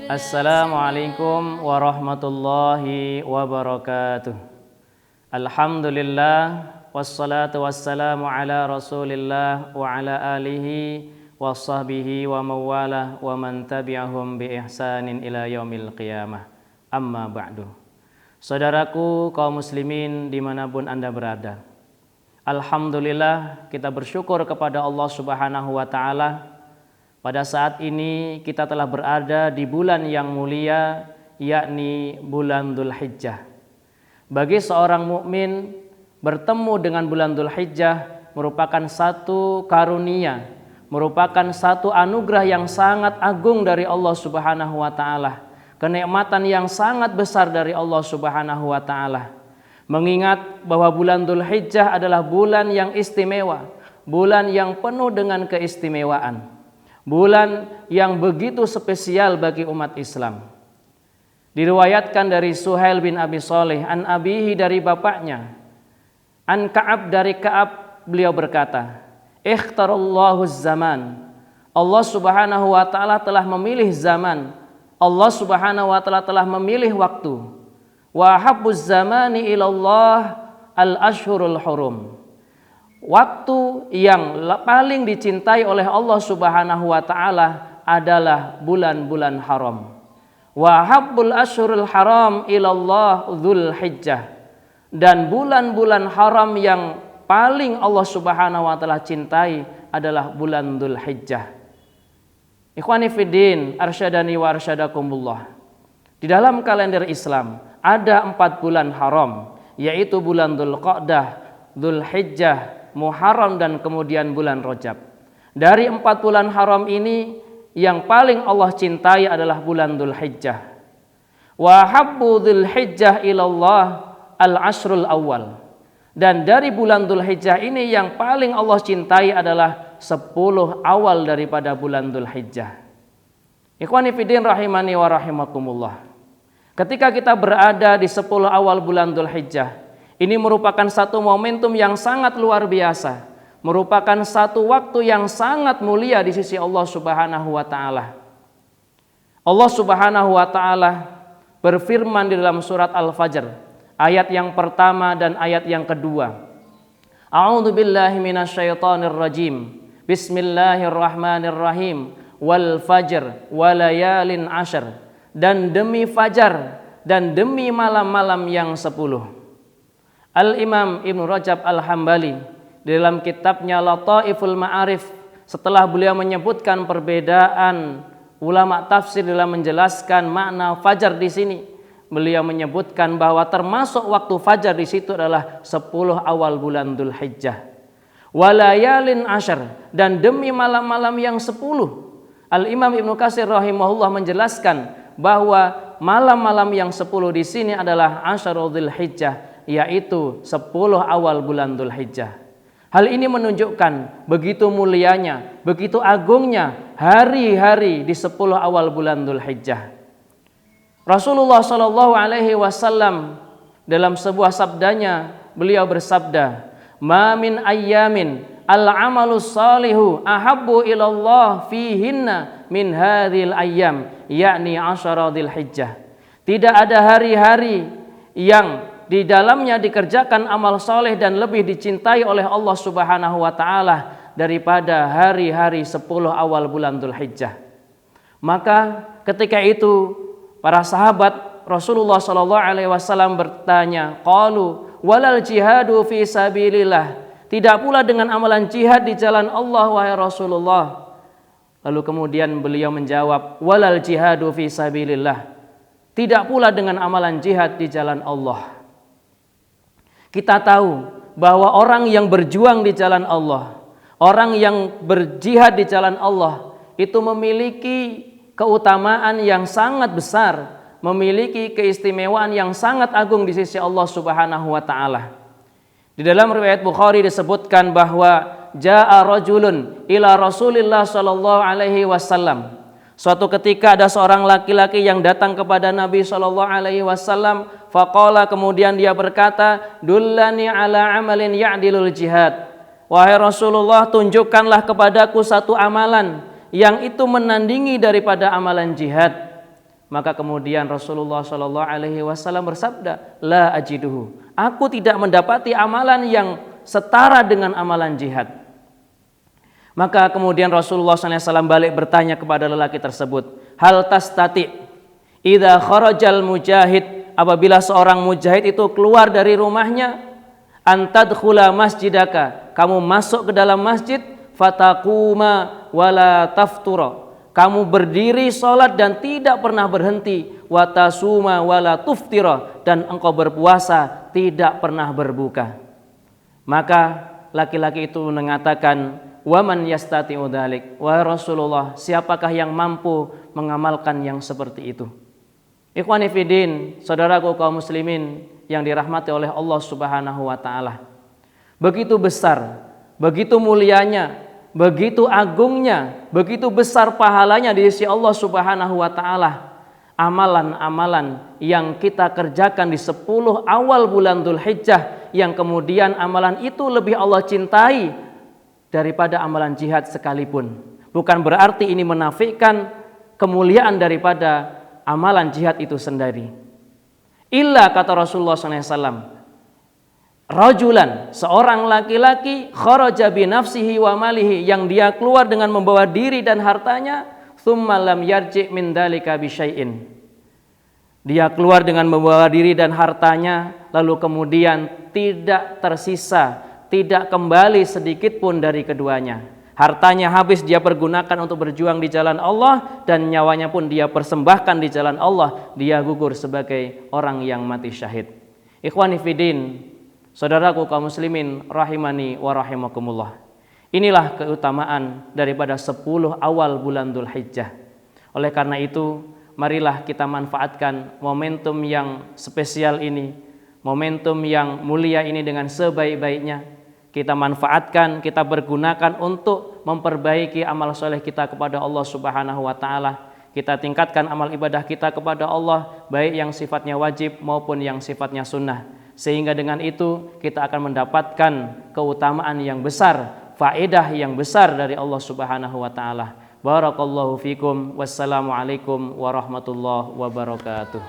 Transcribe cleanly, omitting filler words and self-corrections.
Assalamualaikum warahmatullahi wabarakatuh. Alhamdulillah wassalatu wassalamu ala Rasulillah wa ala alihi wa sahbihi wa mawalah wa man tabi'ahum bi ihsanin ila yaumil qiyamah. Amma ba'du. Saudaraku kaum muslimin dimanapun Anda berada, alhamdulillah kita bersyukur kepada Allah Subhanahu wa ta'ala. Pada saat ini kita telah berada di bulan yang mulia, yakni bulan Dzulhijjah. Bagi seorang mukmin, bertemu dengan bulan Dzulhijjah merupakan satu karunia, merupakan satu anugerah yang sangat agung dari Allah Subhanahu wa ta'ala, kenikmatan yang sangat besar dari Allah Subhanahu wa ta'ala. Mengingat bahwa bulan Dzulhijjah adalah bulan yang istimewa, bulan yang penuh dengan keistimewaan, bulan yang begitu spesial bagi umat Islam. Diriwayatkan dari Suhail bin Abi Shalih an abihi, dari bapaknya, an Ka'ab dari Ka'ab, beliau berkata, ikhtarallahu zaman, Allah Subhanahu wa ta'ala telah memilih zaman, Allah Subhanahu wa ta'ala telah memilih waktu. Wa habbuz zamani ilallah al-ashhurul hurum. Waktu yang paling dicintai oleh Allah Subhanahu wa ta'ala adalah bulan-bulan haram. Wa habbul ashhurul haram ilallah Dzulhijjah. Dan bulan-bulan haram yang paling Allah Subhanahu wa ta'ala cintai adalah bulan Dzulhijjah. Ikhwani fiddin, arsyadani wa arsyadakumullah. Di dalam kalender Islam ada 4 bulan haram, yaitu bulan Dzulqa'dah, Dzulhijjah, Muharram, dan kemudian bulan Rajab. Dari 4 bulan haram ini, yang paling Allah cintai adalah bulan Dzulhijjah. Wa habbu Dzulhijjah ilallah al-ashrul awal. Dan dari bulan Dzulhijjah ini yang paling Allah cintai adalah 10 awal daripada bulan Dzulhijjah. Ikhwani fiddin rahimani wa rahimakumullah. Ketika kita berada di 10 awal bulan Dzulhijjah, ini merupakan satu momentum yang sangat luar biasa, merupakan satu waktu yang sangat mulia di sisi Allah Subhanahu wa ta'ala. Allah Subhanahu wa ta'ala berfirman di dalam surat Al-Fajr, ayat yang pertama dan ayat yang kedua. A'udzu billahi minasyaitonir rajim. Bismillahirrahmanirrahim. Wal fajr walayalin ashr. Dan demi fajar dan demi malam-malam yang 10. Al-Imam Ibnu Rajab Al-Hambali dalam kitabnya Lataiful Ma'arif, setelah beliau menyebutkan perbedaan ulama tafsir dalam menjelaskan makna fajar di sini, beliau menyebutkan bahwa termasuk waktu fajar di situ adalah 10 awal bulan Dzulhijjah. Walayalin ashr, dan demi malam-malam yang 10. Al-Imam Ibnu Katsir rahimahullah menjelaskan bahwa malam-malam yang 10 di sini adalah Asyrul Dzulhijjah, yaitu 10 awal bulan Dzulhijjah. Hal ini menunjukkan begitu mulianya, begitu agungnya hari-hari di 10 awal bulan Dzulhijjah. Rasulullah Shallallahu alaihi wasallam dalam sebuah sabdanya, beliau bersabda, "Ma min ayyamin al-amalus salihu ahabbu ilallah fihinna min hadhil ayyam", yakni Asyara Dzulhijjah. Tidak ada hari-hari yang di dalamnya dikerjakan amal soleh dan lebih dicintai oleh Allah Subhanahu wa ta'ala daripada hari-hari 10 awal bulan Dzulhijjah. Maka ketika itu para sahabat Rasulullah sallallahu alaihi wasallam bertanya, qalu walal jihadu fi sabilillah, tidak pula dengan amalan jihad di jalan Allah wahai Rasulullah. Lalu kemudian beliau menjawab, walal jihadu fi sabilillah, tidak pula dengan amalan jihad di jalan Allah. Kita tahu bahwa orang yang berjuang di jalan Allah, orang yang berjihad di jalan Allah itu memiliki keutamaan yang sangat besar, memiliki keistimewaan yang sangat agung di sisi Allah Subhanahu wa ta'ala. Di dalam riwayat Bukhari disebutkan bahwa jaa rajulun ila Rasulillah sallallahu alaihi wasallam. Suatu ketika ada seorang laki-laki yang datang kepada Nabi sallallahu alaihi wasallam, faqala, kemudian dia berkata, dullani ala amalin ya'dilul jihad. Wahai Rasulullah, tunjukkanlah kepadaku satu amalan yang itu menandingi daripada amalan jihad. Maka kemudian Rasulullah Shallallahu Alaihi Wasallam bersabda, la ajiduhu, aku tidak mendapati amalan yang setara dengan amalan jihad. Maka kemudian Rasulullah SAW balik bertanya kepada lelaki tersebut, hal tastati idza kharajal mujahid, apabila seorang mujahid itu keluar dari rumahnya, antadkhula masjidaka, kamu masuk ke dalam masjid, fataquma wala taftura, kamu berdiri sholat dan tidak pernah berhenti, watasuma wala tuftira, dan engkau berpuasa tidak pernah berbuka. Maka laki-laki itu mengatakan, waman yastati'u dzalik, wahai Rasulullah, siapakah yang mampu mengamalkan yang seperti itu? Ikhwani fiddin, saudaraku kaum muslimin yang dirahmati oleh Allah Subhanahu wa taala. Begitu besar, begitu mulianya, begitu agungnya, begitu besar pahalanya di sisi Allah Subhanahu wa taala amalan-amalan yang kita kerjakan di 10 awal bulan Dzulhijjah, yang kemudian amalan itu lebih Allah cintai daripada amalan jihad sekalipun. Bukan berarti ini menafikan kemuliaan daripada amalan jihad itu sendiri. Illa, kata Rasulullah SAW, rajulan, seorang laki-laki, kharaja bi nafsihi wa malihi, yang dia keluar dengan membawa diri dan hartanya, tsumma lam yarji' min dzalika bi syai'in. Dia keluar dengan membawa diri dan hartanya, lalu kemudian tidak tersisa, tidak kembali sedikit pun dari keduanya. Hartanya habis dia pergunakan untuk berjuang di jalan Allah, dan nyawanya pun dia persembahkan di jalan Allah. Dia gugur sebagai orang yang mati syahid. Ikhwani fiddin, saudaraku kaum muslimin rahimani wa rahimakumullah. Inilah keutamaan daripada 10 awal bulan Dzulhijjah. Oleh karena itu, marilah kita manfaatkan momentum yang spesial ini, momentum yang mulia ini dengan sebaik-baiknya. Kita manfaatkan, kita pergunakan untuk memperbaiki amal soleh kita kepada Allah Subhanahu wa taala. Kita tingkatkan amal ibadah kita kepada Allah, baik yang sifatnya wajib maupun yang sifatnya sunnah. Sehingga dengan itu kita akan mendapatkan keutamaan yang besar, faedah yang besar dari Allah Subhanahu wa taala. Barakallahu fikum, wassalamualaikum warahmatullahi wabarakatuh.